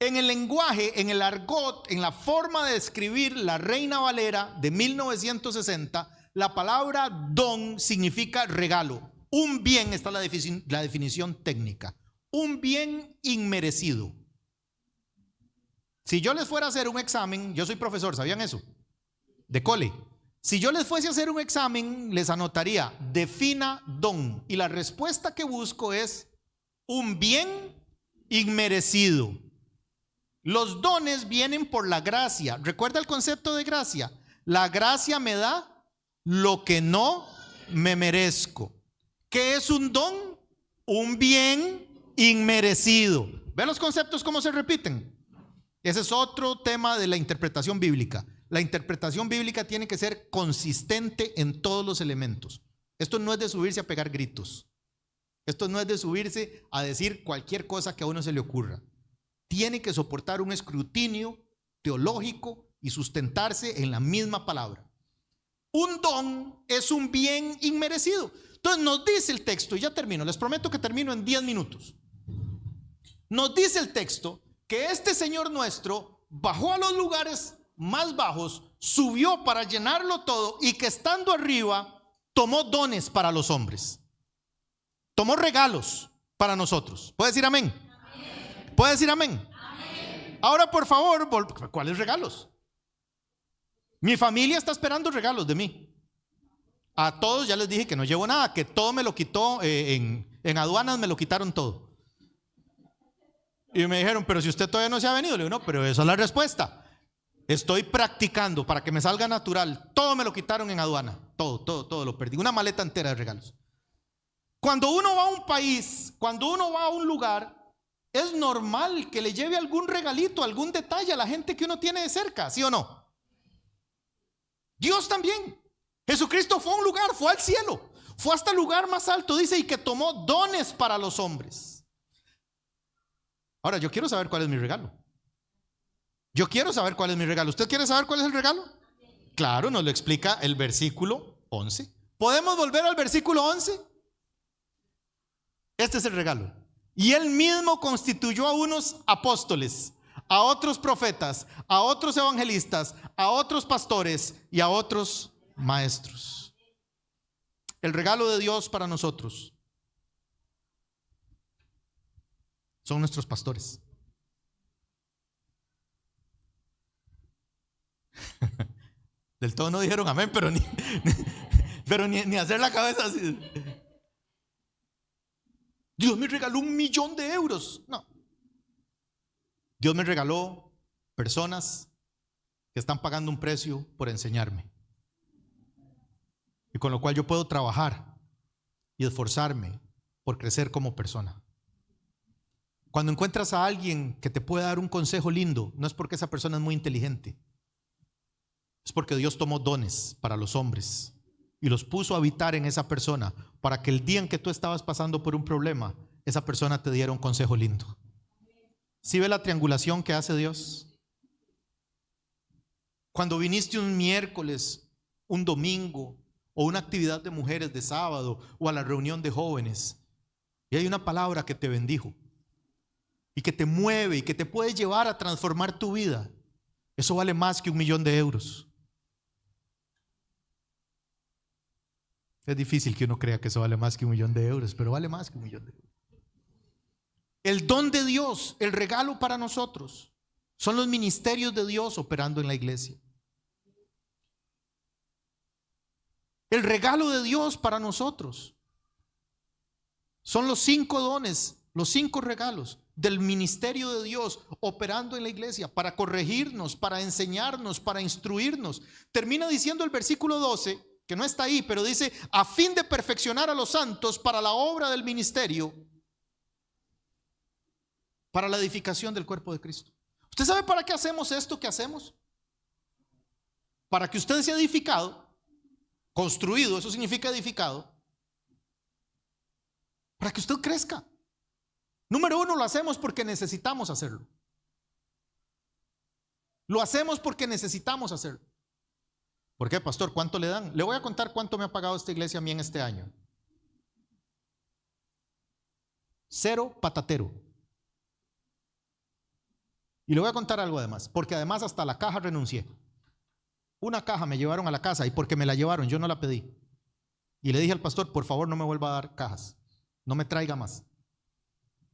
En el lenguaje, en el argot, en la forma de escribir la Reina Valera de 1960, la palabra don significa regalo. Un bien, está la definición técnica. Un bien inmerecido. Si yo les fuera a hacer un examen, yo soy profesor, ¿sabían eso? De cole. Si yo les fuese a hacer un examen, les anotaría, defina don. Y la respuesta que busco es un bien inmerecido. Los dones vienen por la gracia. ¿Recuerda el concepto de gracia? La gracia me da lo que no me merezco. ¿Qué es un don? Un bien inmerecido. ¿Ven los conceptos cómo se repiten? Ese es otro tema de la interpretación bíblica. La interpretación bíblica tiene que ser consistente en todos los elementos. Esto no es de subirse a pegar gritos. Esto no es de subirse a decir cualquier cosa que a uno se le ocurra. Tiene que soportar un escrutinio teológico y sustentarse en la misma palabra. Un don es un bien inmerecido. Entonces nos dice el texto, y ya termino, les prometo que termino en 10 minutos. Nos dice el texto que este Señor nuestro bajó a los lugares más bajos, subió para llenarlo todo, y que estando arriba tomó dones para los hombres. Tomó regalos para nosotros. ¿Puede decir amén? Amén. ¿Puede decir amén? Amén. Ahora, por favor, ¿cuáles regalos? Mi familia está esperando regalos de mí. A todos ya les dije que no llevo nada, que todo me lo quitó, en aduanas me lo quitaron todo. Y me dijeron, pero si usted todavía no se ha venido. Le digo, no, pero esa es la respuesta. Estoy practicando para que me salga natural. Todo me lo quitaron en aduana. Todo lo perdí. Una maleta entera de regalos. Cuando uno va a un país, cuando uno va a un lugar, es normal que le lleve algún regalito, algún detalle a la gente que uno tiene de cerca, ¿sí o no? Dios también. Jesucristo fue a un lugar, fue al cielo, fue hasta el lugar más alto, dice, y que tomó dones para los hombres. Ahora, yo quiero saber cuál es mi regalo. Yo quiero saber cuál es mi regalo. ¿Usted quiere saber cuál es el regalo? Claro, nos lo explica el versículo 11. ¿Podemos volver al versículo 11? Este es el regalo. Y él mismo constituyó a unos apóstoles, a otros profetas, a otros evangelistas, a otros pastores y a otros maestros. El regalo de Dios para nosotros son nuestros pastores. Del todo no dijeron amén, pero ni hacer la cabeza así. Dios me regaló 1.000.000 de euros. No. Dios me regaló personas que están pagando un precio por enseñarme, y con lo cual yo puedo trabajar y esforzarme por crecer como persona. Cuando encuentras a alguien que te puede dar un consejo lindo, no es porque esa persona es muy inteligente, es porque Dios tomó dones para los hombres y los puso a habitar en esa persona, para que el día en que tú estabas pasando por un problema, esa persona te diera un consejo lindo. ¿Sí ve la triangulación que hace Dios? Cuando viniste un miércoles, un domingo, o una actividad de mujeres de sábado, o a la reunión de jóvenes, y hay una palabra que te bendijo y que te mueve y que te puede llevar a transformar tu vida, eso vale más que 1.000.000 de euros. Es difícil que uno crea que eso vale más que 1.000.000 de euros, pero vale más que 1.000.000 de euros. El don de Dios, el regalo para nosotros, son los ministerios de Dios operando en la iglesia. El regalo de Dios para nosotros son los 5 dones, los 5 regalos del ministerio de Dios operando en la iglesia, para corregirnos, para enseñarnos, para instruirnos. Termina diciendo el versículo 12, que no está ahí, pero dice, a fin de perfeccionar a los santos para la obra del ministerio, para la edificación del cuerpo de Cristo. ¿Usted sabe para qué hacemos esto que hacemos? Para que usted sea edificado, construido, eso significa edificado, para que usted crezca. Número 1, lo hacemos porque necesitamos hacerlo. Lo hacemos porque necesitamos hacerlo. ¿Por qué, pastor? ¿Cuánto le dan? Le voy a contar cuánto me ha pagado esta iglesia a mí en este año. 0 patatero. Y le voy a contar algo además, porque además hasta la caja renuncié. Una caja me llevaron a la casa, y porque me la llevaron, yo no la pedí. Y le dije al pastor, por favor no me vuelva a dar cajas, no me traiga más.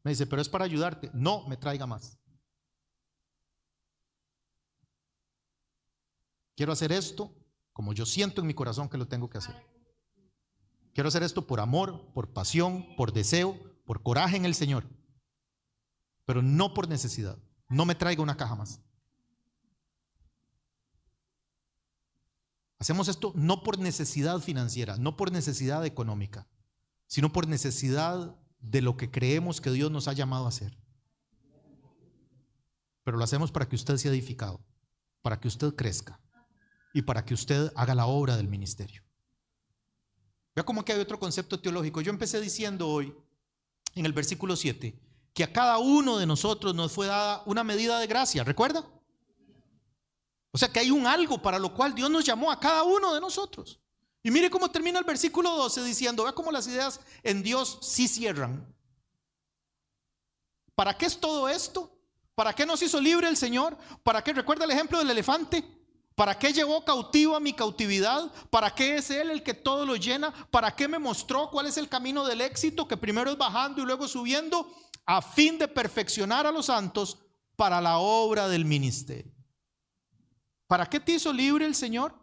Me dice, pero es para ayudarte. No me traiga más. Quiero hacer esto como yo siento en mi corazón que lo tengo que hacer. Quiero hacer esto por amor, por pasión, por deseo, por coraje en el Señor, pero no por necesidad. No me traiga una caja más. Hacemos esto no por necesidad financiera, no por necesidad económica, sino por necesidad de lo que creemos que Dios nos ha llamado a hacer. Pero lo hacemos para que usted sea edificado, para que usted crezca y para que usted haga la obra del ministerio. Vea cómo que hay otro concepto teológico. Yo empecé diciendo hoy, en el versículo 7, que a cada uno de nosotros nos fue dada una medida de gracia. ¿Recuerda? O sea que hay un algo para lo cual Dios nos llamó a cada uno de nosotros. Y mire cómo termina el versículo 12 diciendo, vea cómo las ideas en Dios sí cierran. ¿Para qué es todo esto? ¿Para qué nos hizo libre el Señor? ¿Para qué? Recuerda el ejemplo del elefante. ¿Para qué llevó cautivo a mi cautividad? ¿Para qué es Él el que todo lo llena? ¿Para qué me mostró cuál es el camino del éxito? Que primero es bajando y luego subiendo, a fin de perfeccionar a los santos para la obra del ministerio. ¿Para qué te hizo libre el Señor?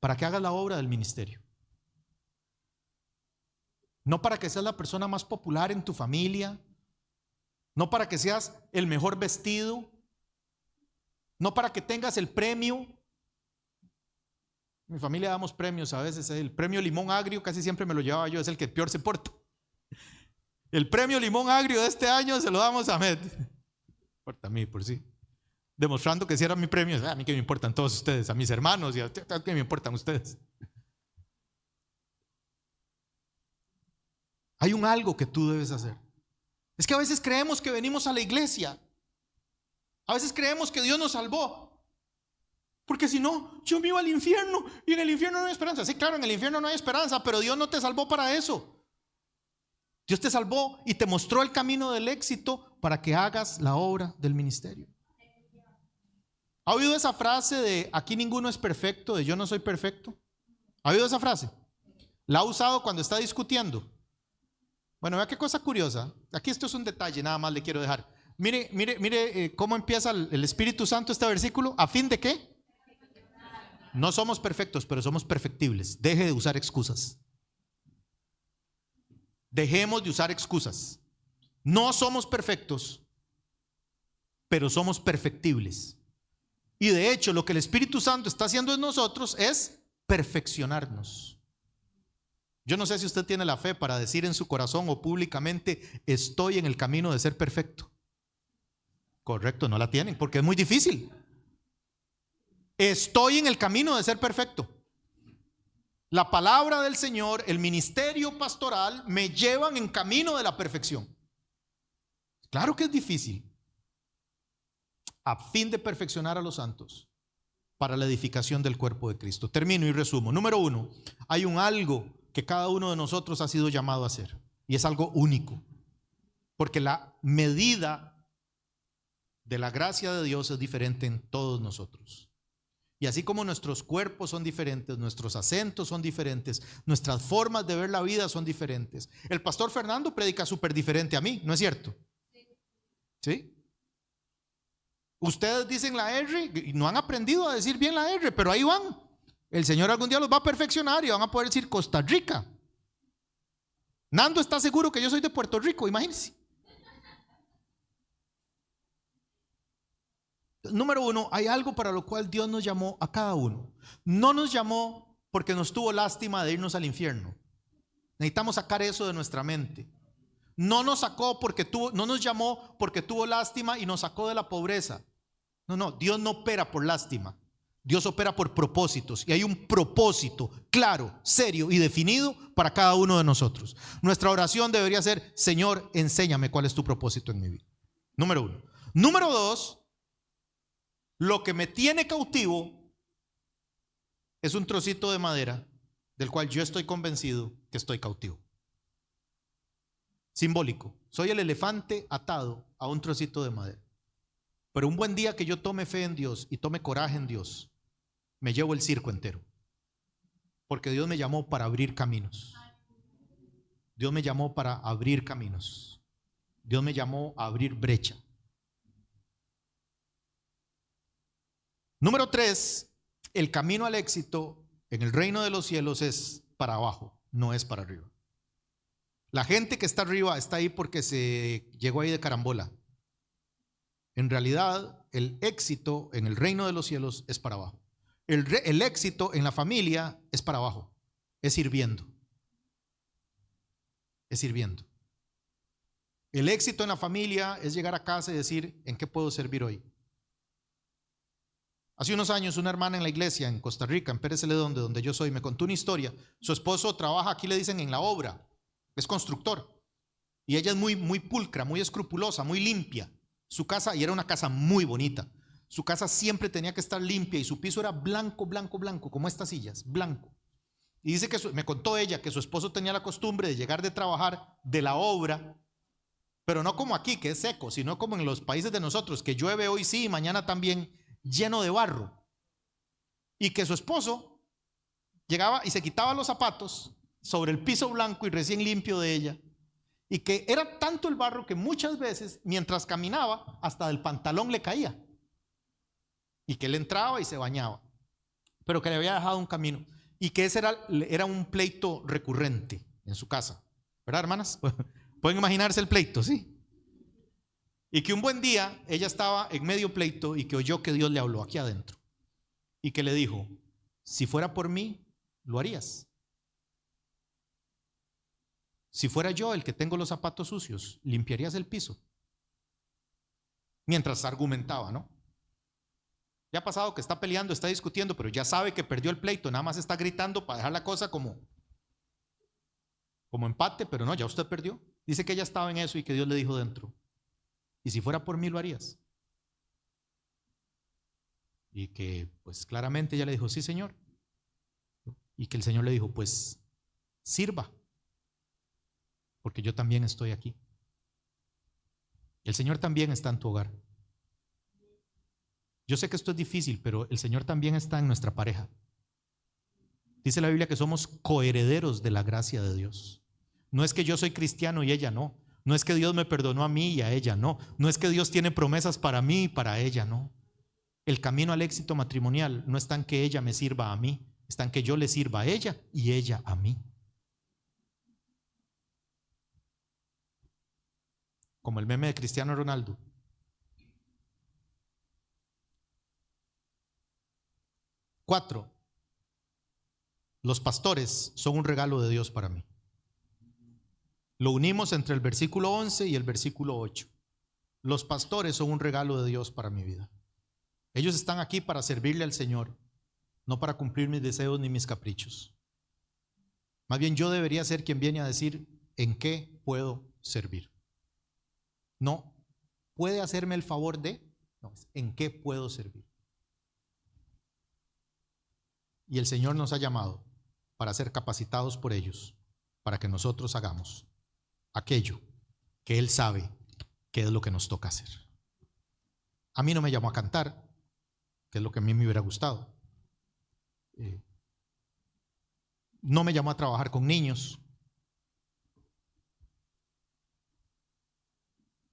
Para que hagas la obra del ministerio. No para que seas la persona más popular en tu familia, no para que seas el mejor vestido, no para que tengas el premio. En mi familia damos premios a veces. El premio limón agrio casi siempre me lo llevaba yo, es el que peor se porta. El premio limón agrio de este año se lo damos a Ahmed. Importa a mí por sí. Demostrando que si era mi premio, a mí que me importan todos ustedes, a mis hermanos y a que me importan ustedes. Hay un algo que tú debes hacer. Es que a veces creemos que venimos a la iglesia. A veces creemos que Dios nos salvó. Porque si no, yo me iba al infierno y en el infierno no hay esperanza. Sí, claro, en el infierno no hay esperanza, pero Dios no te salvó para eso. Dios te salvó y te mostró el camino del éxito para que hagas la obra del ministerio. ¿Ha oído esa frase de aquí ninguno es perfecto, de yo no soy perfecto? ¿Ha oído esa frase? ¿La ha usado cuando está discutiendo? Bueno, vea qué cosa curiosa. Aquí esto es un detalle, nada más le quiero dejar. Mire cómo empieza el Espíritu Santo este versículo. ¿A fin de qué? No somos perfectos, pero somos perfectibles. Deje de usar excusas. Dejemos de usar excusas. No somos perfectos, pero somos perfectibles. Y de hecho, lo que el Espíritu Santo está haciendo en nosotros es perfeccionarnos. Yo no sé si usted tiene la fe para decir en su corazón o públicamente, estoy en el camino de ser perfecto. Correcto, no la tienen porque es muy difícil. Estoy en el camino de ser perfecto. La palabra del Señor, el ministerio pastoral me llevan en camino de la perfección. Claro que es difícil. A fin de perfeccionar a los santos para la edificación del cuerpo de Cristo. Termino y resumo. Número 1, hay un algo que cada uno de nosotros ha sido llamado a hacer y es algo único, porque la medida de la gracia de Dios es diferente en todos nosotros. Y así como nuestros cuerpos son diferentes, nuestros acentos son diferentes, nuestras formas de ver la vida son diferentes. El pastor Fernando predica súper diferente a mí, ¿no es cierto? ¿Sí? Ustedes dicen la R y no han aprendido a decir bien la R, pero ahí van. El Señor algún día los va a perfeccionar y van a poder decir Costa Rica. Nando está seguro que yo soy de Puerto Rico, imagínense. Número 1, hay algo para lo cual Dios nos llamó a cada uno. No nos llamó porque nos tuvo lástima de irnos al infierno. Necesitamos sacar eso de nuestra mente. No nos llamó porque tuvo lástima y nos sacó de la pobreza. No, Dios no opera por lástima. Dios opera por propósitos y hay un propósito claro, serio y definido para cada uno de nosotros. Nuestra oración debería ser: Señor, enséñame cuál es tu propósito en mi vida. Número 1. Número 2, lo que me tiene cautivo es un trocito de madera del cual yo estoy convencido que estoy cautivo. Simbólico. Soy el elefante atado a un trocito de madera. Pero un buen día que yo tome fe en Dios y tome coraje en Dios, me llevo el circo entero. Porque Dios me llamó para abrir caminos. Dios me llamó para abrir caminos. Dios me llamó a abrir brecha. Número 3, el camino al éxito en el reino de los cielos es para abajo, no es para arriba. La gente que está arriba está ahí porque se llegó ahí de carambola. En realidad, el éxito en el reino de los cielos es para abajo. El éxito en la familia es para abajo, es sirviendo. Es sirviendo. El éxito en la familia es llegar a casa y decir: ¿en qué puedo servir hoy? Hace unos años una hermana en la iglesia en Costa Rica, en Pérez Celedón, donde yo soy, me contó una historia. Su esposo trabaja, aquí le dicen, en la obra, es constructor. Y ella es muy pulcra, muy escrupulosa, muy limpia. Su casa, y era una casa muy bonita. Su casa siempre tenía que estar limpia y su piso era blanco, blanco, blanco, como estas sillas, blanco. Y dice que me contó ella que su esposo tenía la costumbre de llegar de trabajar de la obra, pero no como aquí, que es seco, sino como en los países de nosotros, que llueve hoy sí y mañana también, lleno de barro. Y que su esposo llegaba y se quitaba los zapatos sobre el piso blanco y recién limpio de ella. Y que era tanto el barro que muchas veces, mientras caminaba, hasta del pantalón le caía. Y que él entraba y se bañaba, pero que le había dejado un camino. Y que ese era un pleito recurrente en su casa. ¿Verdad, hermanas? Pueden imaginarse el pleito, ¿sí? Y que un buen día ella estaba en medio pleito y que oyó que Dios le habló aquí adentro. Y que le dijo: si fuera por mí, lo harías. Si fuera yo el que tengo los zapatos sucios, limpiarías el piso. Mientras argumentaba, ¿no? Ya ha pasado que está peleando, está discutiendo, pero ya sabe que perdió el pleito, nada más está gritando para dejar la cosa como empate, pero no, ya usted perdió. Dice que ella estaba en eso y que Dios le dijo dentro: y si fuera por mí, lo harías. Y que pues claramente ella le dijo: sí, Señor. Y que el Señor le dijo: pues sirva, porque yo también estoy aquí. El Señor también está en tu hogar. Yo sé que esto es difícil, pero el Señor también está en nuestra pareja. Dice la Biblia que somos coherederos de la gracia de Dios. No es que yo soy cristiano y ella no. No es que Dios me perdonó a mí y a ella no. No es que Dios tiene promesas para mí y para ella no. El camino al éxito matrimonial no está en que ella me sirva a mí, está en que yo le sirva a ella y ella a mí. Como el meme de Cristiano Ronaldo. 4. Los pastores son un regalo de Dios para mí. Lo unimos entre el versículo 11 y el versículo 8. Los pastores son un regalo de Dios para mi vida. Ellos están aquí para servirle al Señor, no para cumplir mis deseos ni mis caprichos. Más bien yo debería ser quien viene a decir: ¿en qué puedo servir? No, ¿puede hacerme el favor de? No, ¿en qué puedo servir? Y el Señor nos ha llamado para ser capacitados por ellos, para que nosotros hagamos aquello que Él sabe que es lo que nos toca hacer. A mí no me llamó a cantar, que es lo que a mí me hubiera gustado. No me llamó a trabajar con niños.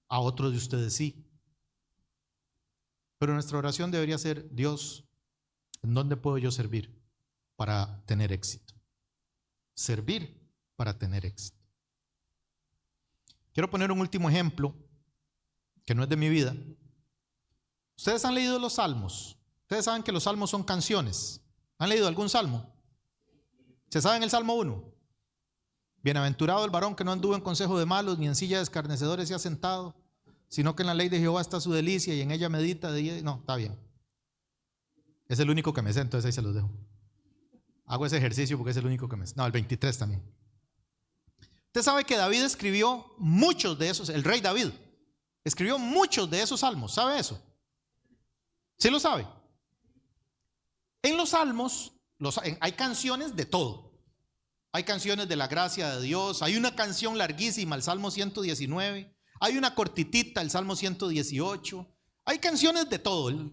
A otros de ustedes sí. Pero nuestra oración debería ser: Dios, ¿en dónde puedo yo servir para tener éxito? Servir para tener éxito. Quiero poner un último ejemplo que no es de mi vida. Ustedes han leído los salmos. Ustedes saben que los salmos son canciones. ¿Han leído algún salmo? ¿Se saben el Salmo 1? Bienaventurado el varón que no anduvo en consejo de malos, ni en silla de escarnecedores se ha sentado, sino que en la ley de Jehová está su delicia y en ella medita de día. No, está bien. Es el único que me sé, entonces ahí se los dejo. Hago ese ejercicio porque es el único que me sé. No, el 23 también. Usted sabe que David escribió muchos de esos, el rey David escribió muchos de esos salmos. ¿Sabe eso? ¿Sí lo sabe? En los salmos hay canciones de todo. Hay canciones de la gracia de Dios. Hay una canción larguísima, el Salmo 119. Hay una cortitita, el Salmo 118. Hay canciones de todo.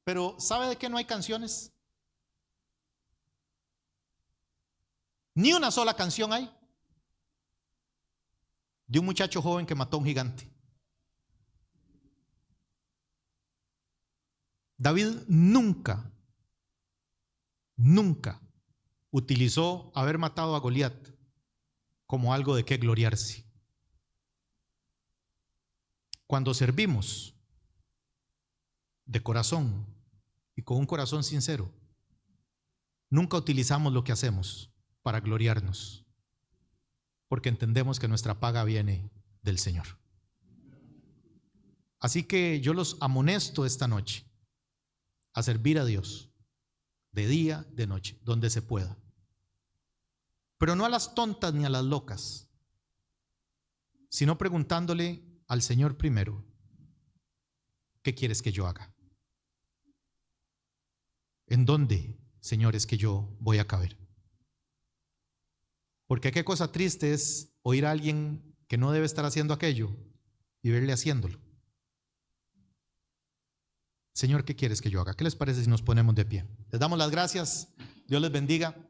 Pero ¿sabe de qué no hay canciones? Ni una sola canción hay de un muchacho joven que mató a un gigante. David nunca utilizó haber matado a Goliat como algo de qué gloriarse. Cuando servimos de corazón y con un corazón sincero, nunca utilizamos lo que hacemos para gloriarnos, porque entendemos que nuestra paga viene del Señor. Así que yo los amonesto esta noche a servir a Dios de día, de noche, donde se pueda, pero no a las tontas ni a las locas, sino preguntándole al Señor primero ¿qué quieres que yo haga? ¿En dónde, Señor, es que yo voy a caber? Porque qué cosa triste es oír a alguien que no debe estar haciendo aquello y verle haciéndolo. Señor, ¿qué quieres que yo haga? ¿Qué les parece si nos ponemos de pie? Les damos las gracias. Dios les bendiga.